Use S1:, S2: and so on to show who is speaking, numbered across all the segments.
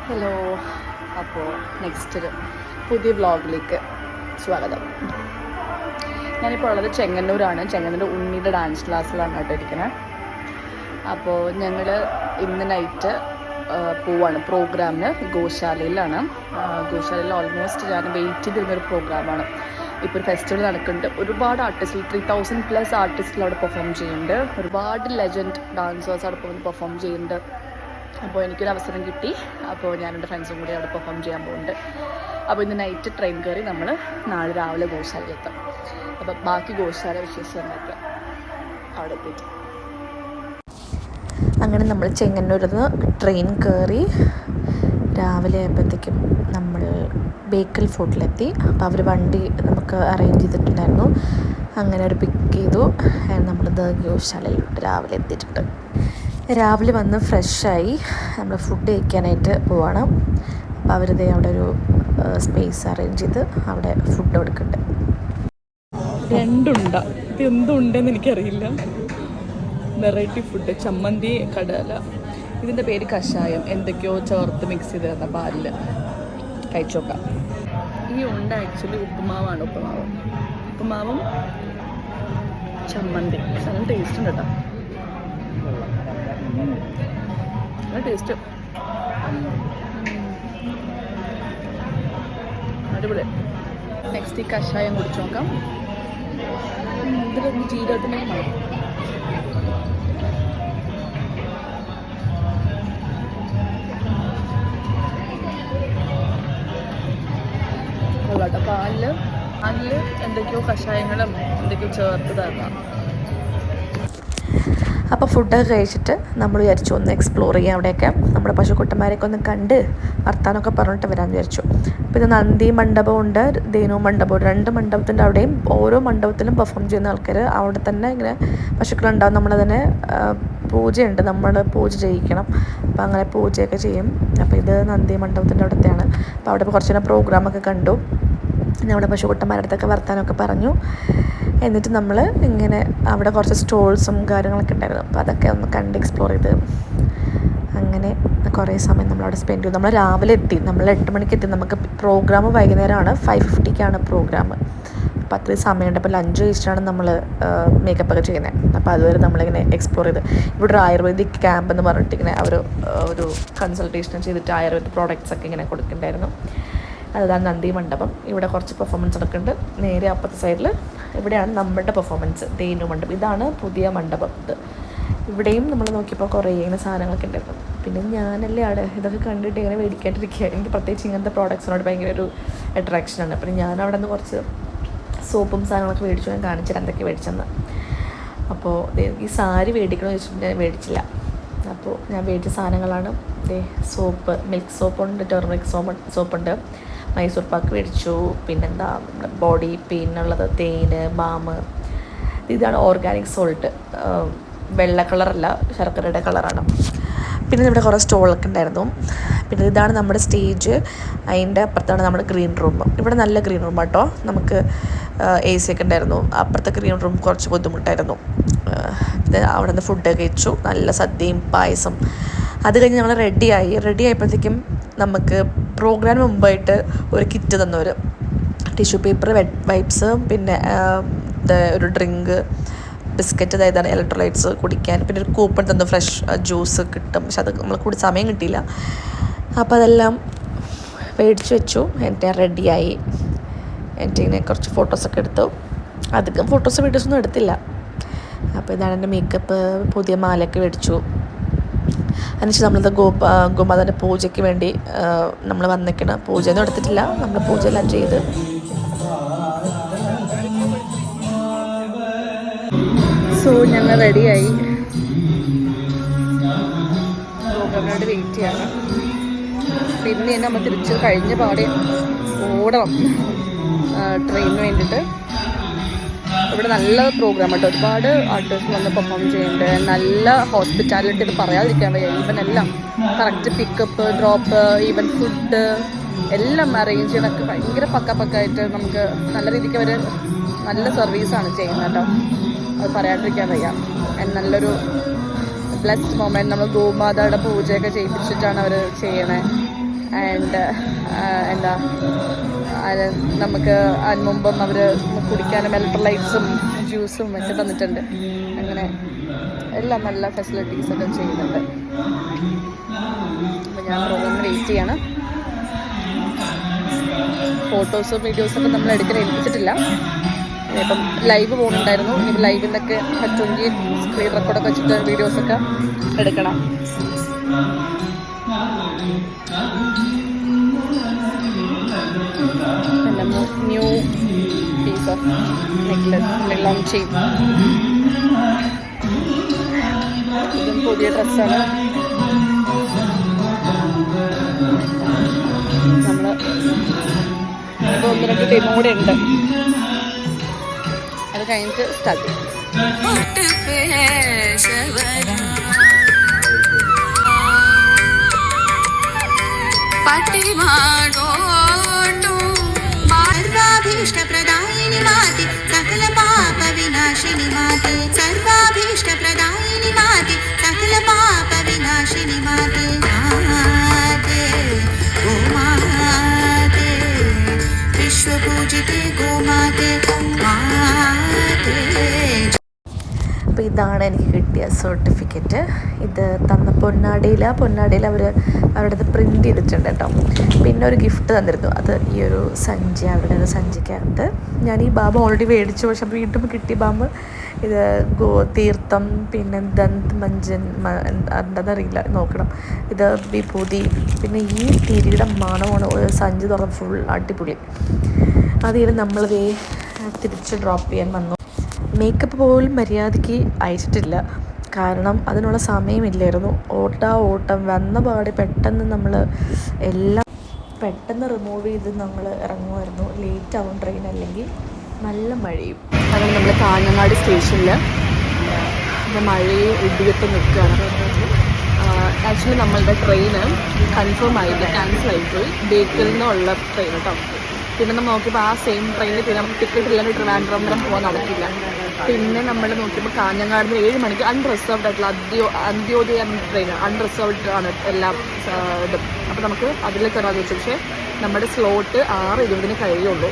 S1: Hello, അപ്പോൾ next പുതിയ വ്ളോഗിലേക്ക് സ്വാഗതം. ഞാനിപ്പോൾ ഉള്ളത് ചെങ്ങന്നൂരാണ്. ചെങ്ങന്നൂർ ഉണ്ണിയുടെ ഡാൻസ് ക്ലാസ്സിലാണ് കേട്ടോ ഇരിക്കുന്നത്. അപ്പോൾ ഞങ്ങൾ ഇന്ന് നൈറ്റ് പോവാണ് പ്രോഗ്രാമിന്. ഗോശാലയിലാണ്. ഗോശാലയിൽ ഓൾമോസ്റ്റ് ഞാൻ വെയിറ്റ് ചെയ്തിരുന്നൊരു പ്രോഗ്രാമാണ്. ഇപ്പോൾ ഒരു ഫെസ്റ്റിവൽ നടക്കുന്നുണ്ട്. ഒരുപാട് ആർട്ടിസ്റ്റിൽ 3000+ ആർട്ടിസ്റ്റിൽ അവിടെ പെർഫോം ചെയ്യുന്നുണ്ട്. ഒരുപാട് ലെജൻഡ് ഡാൻസേഴ്സ് അവിടെ പോകുന്നത് പെർഫോം ചെയ്യുന്നുണ്ട്. അപ്പോൾ എനിക്കൊരു അവസരം കിട്ടി. അപ്പോൾ ഞാനെൻ്റെ ഫ്രണ്ട്സും കൂടി അവിടെ പെർഫോം ചെയ്യാൻ പോകുന്നുണ്ട്. അപ്പോൾ ഇന്ന് നൈറ്റ് ട്രെയിൻ കയറി നമ്മൾ നാളെ രാവിലെ ഗോശാലയിലെത്തും. അപ്പോൾ ബാക്കി ഗോശാല വിശേഷങ്ങളൊക്കെ അവിടെ എത്തിയിട്ട് അങ്ങനെ നമ്മൾ ചെങ്ങന്നൂരിൽ നിന്ന് ട്രെയിൻ കയറി രാവിലെ ആയപ്പോഴത്തേക്കും നമ്മൾ ബേക്കൽ ഫോർട്ടിലെത്തി. അപ്പോൾ അവർ വണ്ടി നമുക്ക് അറേഞ്ച് ചെയ്തിട്ടുണ്ടായിരുന്നു. അങ്ങനെ ഒരു പിക്ക് ചെയ്തു. നമ്മൾ ഗോശാലയിലോട്ട് രാവിലെ എത്തിയിട്ടുണ്ട്. രാവിലെ വന്ന് ഫ്രഷായി നമ്മൾ ഫുഡ് കഴിക്കാനായിട്ട് പോവാണ്. അപ്പോൾ അവരിതേ അവിടെ ഒരു സ്പേസ് അറേഞ്ച് ചെയ്ത് അവിടെ ഫുഡ് കൊടുക്കുന്നുണ്ട്. രണ്ടുണ്ട, ഇത് എന്തുണ്ടെന്ന് എനിക്കറിയില്ല. വെറൈറ്റി ഫുഡ്, ചമ്മന്തി, കടല, ഇതിൻ്റെ പേര് കഷായം, എന്തൊക്കെയോ ചേർത്ത് മിക്സ് ചെയ്ത് തന്ന പാലിൽ കഴിച്ചോക്കാം. ഈ ഉണ്ട ആക്ച്വലി ഉപ്പുമാവാണ്. ഉപ്പുമാവും ചമ്മന്തി നല്ല ടേസ്റ്റ് ഉണ്ട് കേട്ടോ. നല്ല ടേസ്റ്റ്, അടിപൊളി. നെക്സ്റ്റ് ഈ കഷായം കുടിച്ചു നോക്കാം. ഇതിലൊന്ന് ജീരകത്തിൻ്റെ മണം. കൊള്ളാട്ടോ. പാലിൽ എന്തൊക്കെയോ കഷായങ്ങളും എന്തൊക്കെയോ ചേർത്ത് തരണം. അപ്പോൾ ഫുഡൊക്കെ കഴിച്ചിട്ട് നമ്മൾ വിചാരിച്ചു ഒന്ന് എക്സ്പ്ലോർ ചെയ്യാം. അവിടെയൊക്കെ നമ്മുടെ പശുക്കുട്ടന്മാരെയൊക്കെ ഒന്ന് കണ്ട് വർത്താനമൊക്കെ പറഞ്ഞിട്ട് വരാമെന്ന് വിചാരിച്ചു. അപ്പോൾ ഇത് നന്ദി മണ്ഡപമുണ്ട്, ധേനു മണ്ഡപം, 2 മണ്ഡപത്തിൻ്റെ അവിടെയും ഓരോ മണ്ഡപത്തിലും പെർഫോം ചെയ്യുന്ന ആൾക്കാർ അവിടെ തന്നെ ഇങ്ങനെ പശുക്കളുണ്ടാവും. നമ്മളതിനെ പൂജയുണ്ട്, നമ്മൾ പൂജ ചെയ്യിക്കണം. അപ്പോൾ അങ്ങനെ പൂജയൊക്കെ ചെയ്യും. അപ്പോൾ ഇത് നന്ദി മണ്ഡപത്തിൻ്റെ അവിടത്തെയാണ്. അപ്പോൾ അവിടെ കുറച്ച് നേരം പ്രോഗ്രാമൊക്കെ കണ്ടു. നമ്മുടെ പശുക്കുട്ടന്മാരുടെ അടുത്തൊക്കെ വർത്താനമൊക്കെ പറഞ്ഞു. എന്നിട്ട് നമ്മൾ ഇങ്ങനെ അവിടെ കുറച്ച് സ്റ്റോൾസും കാര്യങ്ങളൊക്കെ ഉണ്ടായിരുന്നു. അപ്പോൾ അതൊക്കെ ഒന്ന് കണ്ട് എക്സ്പ്ലോർ ചെയ്ത് അങ്ങനെ കുറേ സമയം നമ്മളവിടെ സ്പെൻഡ് ചെയ്തു. നമ്മൾ രാവിലെ എത്തി, നമ്മൾ 8 മണിക്ക് എത്തി. നമുക്ക് പ്രോഗ്രാം വൈകുന്നേരമാണ്, 5:50 പ്രോഗ്രാം. അപ്പോൾ അത്രയും സമയമുണ്ട്. അപ്പോൾ ലഞ്ച് കഴിച്ചിട്ടാണ് നമ്മൾ മേക്കപ്പൊക്കെ ചെയ്യുന്നത്. അപ്പോൾ അതുവരെ നമ്മളിങ്ങനെ എക്സ്പ്ലോർ ചെയ്ത് ഇവിടെ ഒരു ആയുർവേദിക് ക്യാമ്പ് എന്ന് പറഞ്ഞിട്ട് ഇങ്ങനെ ഒരു കൺസൾട്ടേഷൻ ചെയ്തിട്ട് ആയുർവേദ പ്രോഡക്റ്റ്സൊക്കെ ഇങ്ങനെ കൊടുക്കുന്നുണ്ടായിരുന്നു. അതാണ് നന്ദി മണ്ഡപം. ഇവിടെ കുറച്ച് പെർഫോമൻസ് നടക്കുന്നുണ്ട്. നേരെ അപ്പുറത്തെ സൈഡിൽ ഇവിടെയാണ് നമ്മുടെ പെർഫോമൻസ്, ധേനു മണ്ഡപം. ഇതാണ് പുതിയ മണ്ഡപം. ഇവിടെയും നമ്മൾ നോക്കിയപ്പോൾ കുറേ ഇങ്ങനെ സാധനങ്ങളൊക്കെ ഉണ്ടായിരുന്നു. പിന്നെ ഞാനല്ലേ അവിടെ ഇതൊക്കെ കണ്ടിട്ട് ഇങ്ങനെ മേടിക്കാണ്ടിരിക്കുക. എനിക്ക് പ്രത്യേകിച്ച് ഇങ്ങനത്തെ പ്രോഡക്ട്സിനോട് ഭയങ്കര ഒരു അട്രാക്ഷനാണ്. പിന്നെ ഞാൻ അവിടെ നിന്ന് കുറച്ച് സോപ്പും സാധനങ്ങളൊക്കെ മേടിച്ചു. ഞാൻ കാണിച്ചിട്ട് എന്തൊക്കെ മേടിച്ചെന്ന്. അപ്പോൾ ഈ സാരി മേടിക്കണമെന്ന് ചോദിച്ചിട്ട് ഞാൻ മേടിച്ചില്ല. അപ്പോൾ ഞാൻ മേടിച്ച സാധനങ്ങളാണ് സോപ്പ്, മിൽക്ക് സോപ്പുണ്ട്, ടെർമറിക് സോപ്പുണ്ട്, മൈസൂർ പാക്ക് മേടിച്ചു. പിന്നെന്താ നമ്മുടെ ബോഡി പെയിനുള്ളത്, തേന്, ബാം. ഇതാണ് ഓർഗാനിക് സോൾട്ട്, വെള്ള കളറല്ല, ശർക്കരയുടെ കളറാണ്. പിന്നെ ഇവിടെ കുറേ സ്റ്റോളൊക്കെ ഉണ്ടായിരുന്നു. പിന്നെ ഇതാണ് നമ്മുടെ സ്റ്റേജ്. അതിൻ്റെ അപ്പുറത്താണ് നമ്മുടെ ഗ്രീൻ റൂം. ഇവിടെ നല്ല ഗ്രീൻ റൂം കേട്ടോ. നമുക്ക് AC ഒക്കെ ഉണ്ടായിരുന്നു. അപ്പുറത്തെ ഗ്രീൻ റൂം കുറച്ച് ബുദ്ധിമുട്ടായിരുന്നു. അവിടെ നിന്ന് ഫുഡ് കഴിച്ചു, നല്ല സദ്യയും പായസം. അത് കഴിഞ്ഞ് നമ്മൾ റെഡി ആയപ്പോഴത്തേക്കും നമുക്ക് പ്രോഗ്രാമിന് മുമ്പായിട്ട് ഒരു കിറ്റ് തന്നവർ, ടിഷ്യൂ പേപ്പർ, വൈപ്സ്, പിന്നെ ഒരു ഡ്രിങ്ക്, ബിസ്ക്കറ്റ്, അതായത് ഇലക്ട്രോലൈറ്റ്സ് കുടിക്കാൻ. പിന്നെ ഒരു കൂപ്പൺ തന്നു, ഫ്രഷ് ജ്യൂസ് കിട്ടും. പക്ഷെ അത് നമ്മൾ കൂടി സമയം കിട്ടിയില്ല. അപ്പോൾ അതെല്ലാം മേടിച്ച് വെച്ചു. എന്നിട്ട് ഞാൻ റെഡിയായി. എന്നിട്ട് ഇങ്ങനെ കുറച്ച് ഫോട്ടോസൊക്കെ എടുത്തു. അധികം വീഡിയോസൊന്നും എടുത്തില്ല. അപ്പോൾ ഇതാണ് എൻ്റെ മേക്കപ്പ്. പുതിയ മാലയൊക്കെ മേടിച്ചു. അതിനുശേഷം നമ്മളത് ഗോമാതാൻ്റെ പൂജയ്ക്ക് വേണ്ടി നമ്മൾ വന്നിക്കണം. പൂജയൊന്നും എടുത്തിട്ടില്ല, നമ്മൾ പൂജയെല്ലാം ചെയ്ത് ഞങ്ങൾ റെഡിയായി. പ്രോഗ്രാമിനോട് വെയിറ്റ് ചെയ്യണം. പിന്നെ നമ്മൾ തിരിച്ച് കഴിഞ്ഞ പാടെ ഓടണം ട്രെയിനിന് വേണ്ടിയിട്ട്. ഇവിടെ നല്ല പ്രോഗ്രാം കേട്ടോ. ഒരുപാട് ആർട്ടിസ്റ്റ് വന്ന് പെർഫോം ചെയ്യുന്നുണ്ട്. നല്ല ഹോസ്പിറ്റാലിറ്റി, ഇത് പറയാതിരിക്കാൻ വയ്യ. ഈവൻ എല്ലാം correct pickup, drop, even food എല്ലാം അറേഞ്ച് ചെയ്യണമൊക്കെ ഭയങ്കര പക്കായിട്ട് നമുക്ക് നല്ല രീതിക്ക് അവർ നല്ല സർവീസാണ് ചെയ്യുന്നത് കേട്ടോ. അത് പറയാണ്ടിരിക്കാൻ വയ്യ. നല്ലൊരു ബ്ലെസ്ഡ് മൊമെൻറ്റ്. നമ്മൾ ഗോമാതയുടെ പൂജയൊക്കെ ചെയ്യിപ്പിച്ചിട്ടാണ് അവർ ചെയ്യണേ. ആൻഡ് എന്താ നമുക്ക് അതിന് മുമ്പും അവർ കുടിക്കാനും ഇലക്ട്രോലൈറ്റ്സും ജ്യൂസും ഒക്കെ തന്നിട്ടുണ്ട്. അങ്ങനെ എല്ലാം നല്ല ഫെസിലിറ്റീസൊക്കെ ചെയ്യുന്നുണ്ട്. അപ്പോൾ ഞാൻ റൂമിൽ വെയിറ്റ് ചെയ്യാണ്. ഫോട്ടോസും വീഡിയോസൊക്കെ നമ്മൾ എടുക്കാൻ ഏൽപ്പിച്ചിട്ടില്ല. ഇപ്പം ലൈവ് പോകുന്നുണ്ടായിരുന്നു. ഇനി ലൈവിൽ നിന്നൊക്കെ പറ്റുമെങ്കിൽ സ്ക്രീൻ റെക്കോർഡൊക്കെ വെച്ചിട്ട് വീഡിയോസൊക്കെ എടുക്കണം. പിന്നെ new piece of necklace launch ചെയ്യും. ഇതും പുതിയ ഡ്രസ്സാണ്. നമ്മൾ ഇപ്പോൾ 1-2 ഡെമോ കൂടെ ഉണ്ട്. അത് കഴിഞ്ഞിട്ട് സ്റ്റാർട്ട് ചെയ്യും.
S2: सर्वाभीष्टप्रदायिनि माते सकल पाप विनाशिनि माते सर्वाभीष्टप्रदायिनि माते सकल पाप विनाशिनि माते माते गोमाते विश्वपूजिते गोमाते माते.
S1: അപ്പോൾ ഇതാണ് എനിക്ക് കിട്ടിയ സർട്ടിഫിക്കറ്റ്. ഇത് തന്ന പൊന്നാടിയിൽ അവർ അവരുടെ പ്രിൻ്റ് ചെയ്തിട്ടുണ്ട് കേട്ടോ. പിന്നെ ഒരു ഗിഫ്റ്റ് തന്നിരുന്നു. അത് ഈ ഒരു സഞ്ചി, അവരുടെ ഒരു സഞ്ചിക്കകത്ത് ഞാൻ ഈ ബാമ്പ് ഓൾറെഡി മേടിച്ചു. പക്ഷെ വീണ്ടും കിട്ടിയ ബാമ്പ് ഇത് തീർത്ഥം, പിന്നെ ദന്ത് മഞ്ജൻ എന്താണെന്നറിയില്ല, നോക്കണം. ഇത് വിഭൂതി, പിന്നെ ഈ തിരിയുടെ മണമാണ്. ഒരു സഞ്ചി തുറന്ന് ഫുൾ അടിപൊളി. അതിൽ നമ്മൾ തിരിച്ച് ഡ്രോപ്പ് ചെയ്യാൻ വന്നു. മേക്കപ്പ് പോലും മര്യാദയ്ക്ക് അയച്ചിട്ടില്ല, കാരണം അതിനുള്ള സമയമില്ലായിരുന്നു. ഓട്ടം വന്ന പാടെ പെട്ടെന്ന് നമ്മൾ എല്ലാം പെട്ടെന്ന് റിമൂവ് ചെയ്ത് നമ്മൾ ഇറങ്ങുമായിരുന്നു. ലേറ്റ് ആവും ട്രെയിൻ, അല്ലെങ്കിൽ നല്ല മഴയും. അങ്ങനെ നമ്മൾ കാഞ്ഞങ്ങാട് സ്റ്റേഷനിൽ മഴയും ഇടിയൊക്കെ നിൽക്കുകയാണ്. ആക്ച്വലി നമ്മളുടെ ട്രെയിന് കൺഫേം ആയില്ല, ക്യാൻസൽ ആയിപ്പോയി. ബേക്കലിൽ നിന്നുള്ള ട്രെയിൻ കേട്ടോ. പിന്നെ നമ്മൾ നോക്കിയപ്പോൾ ആ സെയിം ട്രെയിനിൽ പിന്നെ നമുക്ക് ടിക്കറ്റ് ഇല്ലാണ്ട് ട്രിവാൻഡ്രം വരെ പോകാൻ നടക്കില്ല. പിന്നെ നമ്മൾ നോക്കിയപ്പോൾ കാഞ്ഞങ്ങാട് 7 മണിക്ക് അൺറിസർവ്ഡ് ആയിട്ടുള്ള അന്ത്യോദയ ട്രെയിനാണ്. അൺറിസർവ്ഡ് ആണ് എല്ലാം ഇതും. അപ്പോൾ നമുക്ക് അതിൽ കയറാതെ വെച്ചു. പക്ഷേ നമ്മുടെ സ്ലോട്ട് 6:20 കഴിയുള്ളൂ.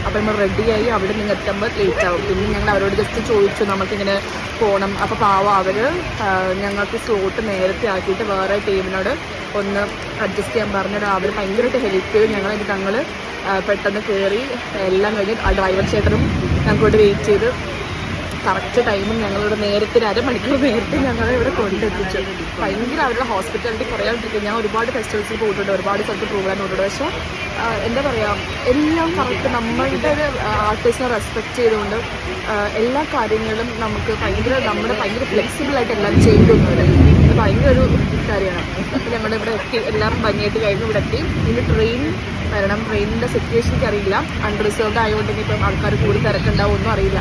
S1: അപ്പോൾ നമ്മൾ റെഡിയായി അവിടെ നിന്ന് എത്തുമ്പോൾ ലേറ്റ് ആവും. പിന്നെ ഞങ്ങൾ അവരോട് ജസ്റ്റ് ചോദിച്ചു നമുക്കിങ്ങനെ പോകണം. അപ്പോൾ പാവം അവർ ഞങ്ങൾക്ക് സ്ലോട്ട് നേരത്തെ ആക്കിയിട്ട് വേറെ ടീമിനോട് ഒന്ന് അഡ്ജസ്റ്റ് ചെയ്യാൻ പറഞ്ഞിട്ട് അവർ ഭയങ്കരമായിട്ട് ഹെൽപ്പ് ചെയ്തു. ഞങ്ങൾ പെട്ടെന്ന് കയറി എല്ലാം കഴിഞ്ഞ് ആ ഡ്രൈവർ ചേട്ടനും ഞങ്ങളോട് വെയിറ്റ് ചെയ്ത് കറക്റ്റ് ടൈമും ഞങ്ങളിവിടെ നേരത്തെ 1/2 മണിക്കൂർ നേരത്തെ ഞങ്ങളെ ഇവിടെ കൊണ്ടെത്തിച്ചു. ഭയങ്കര അവരുടെ ഹോസ്പിറ്റാലിറ്റി പറയാണ്ടിരിക്കും. ഞാൻ ഒരുപാട് ഫെസ്റ്റിവൽസിൽ പോയിട്ടുണ്ട്, ഒരുപാട് സ്ഥലത്ത് പ്രോഗ്രാം പോയിട്ടുണ്ട്. പക്ഷേ എന്താ പറയുക, എല്ലാം കറക്റ്റ് നമ്മളുടെ ഒരു ആർട്ടിസ്റ്റിനെ റെസ്പെക്റ്റ് ചെയ്തുകൊണ്ട് എല്ലാ കാര്യങ്ങളും നമുക്ക് ഭയങ്കര ഫ്ലെക്സിബിളായിട്ട് എല്ലാം ചെയ്തൊന്നുമില്ല. ഇത് ഭയങ്കര ഒരു കാര്യമാണ്. അപ്പോൾ ഞങ്ങളിവിടെ എത്തി, എല്ലാം ഭംഗിയായിട്ട് കഴിഞ്ഞ് ഇവിടെ എത്തി. ഇനി ട്രെയിൻ വരണം. ട്രെയിനിൻ്റെ സിറ്റുവേഷനിക്ക് അറിയില്ല, അൺറിസർവ്ഡ് ആയതുകൊണ്ട് ഇനിയിപ്പം ആൾക്കാർ കൂടി തിരക്കുണ്ടാവും ഒന്നും അറിയില്ല.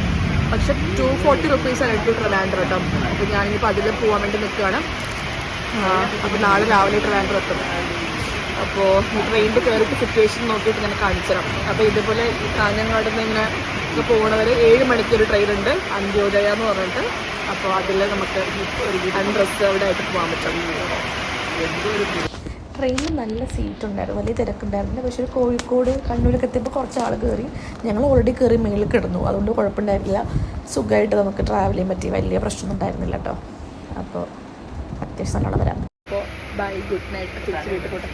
S1: പക്ഷെ 240 റുപ്പീസാണ് ടു ട്രിവാൻഡ്രം കേട്ടോ. അപ്പോൾ ഞാനിപ്പോൾ അതിൽ പോകാൻ വേണ്ടി നിൽക്കുകയാണ്. അപ്പോൾ നാളെ രാവിലെ ട്രിവാൻഡ്രം എത്തും. അപ്പോൾ ട്രെയിനിൽ കയറിയിട്ട് സിറ്റുവേഷൻ നോക്കിയിട്ട് ഞാൻ കാണിച്ചു തരാം. അപ്പോൾ ഇതുപോലെ ഈ കാഞ്ഞങ്ങാട് നിന്ന് ഇങ്ങനെ പോകുന്നവർ 7 മണിക്കൊരു ട്രെയിൻ ഉണ്ട്, അന്ത്യോദയ എന്ന് പറഞ്ഞിട്ട്. അപ്പോൾ അതിൽ നമുക്ക് അൺറിസർവ്ഡ് ആയിട്ട് പോകാൻ പറ്റും. ട്രെയിനിൽ നല്ല സീറ്റ് ഉണ്ടായിരുന്നു, വലിയ തിരക്കുണ്ടായിരുന്നില്ല. പക്ഷേ കോഴിക്കോട് കണ്ണൂരൊക്കെ എത്തിയപ്പോൾ കുറച്ച് ആൾ കയറി. ഞങ്ങൾ ഓൾറെഡി കയറി മേളിൽ കിടന്നു, അതുകൊണ്ട് കുഴപ്പമുണ്ടായിരുന്നില്ല. സുഖമായിട്ട് നമുക്ക് ട്രാവൽ ചെയ്യാൻ പറ്റി, വലിയ പ്രശ്നമൊന്നും ഉണ്ടായിരുന്നില്ല കേട്ടോ. അപ്പോൾ അത്യാവശ്യം നല്ലോണം വരാം. അപ്പോൾ ബൈ, ഗുഡ് നൈറ്റ്. തിരിച്ച് വീട്ടിൽ പോട്ടെ.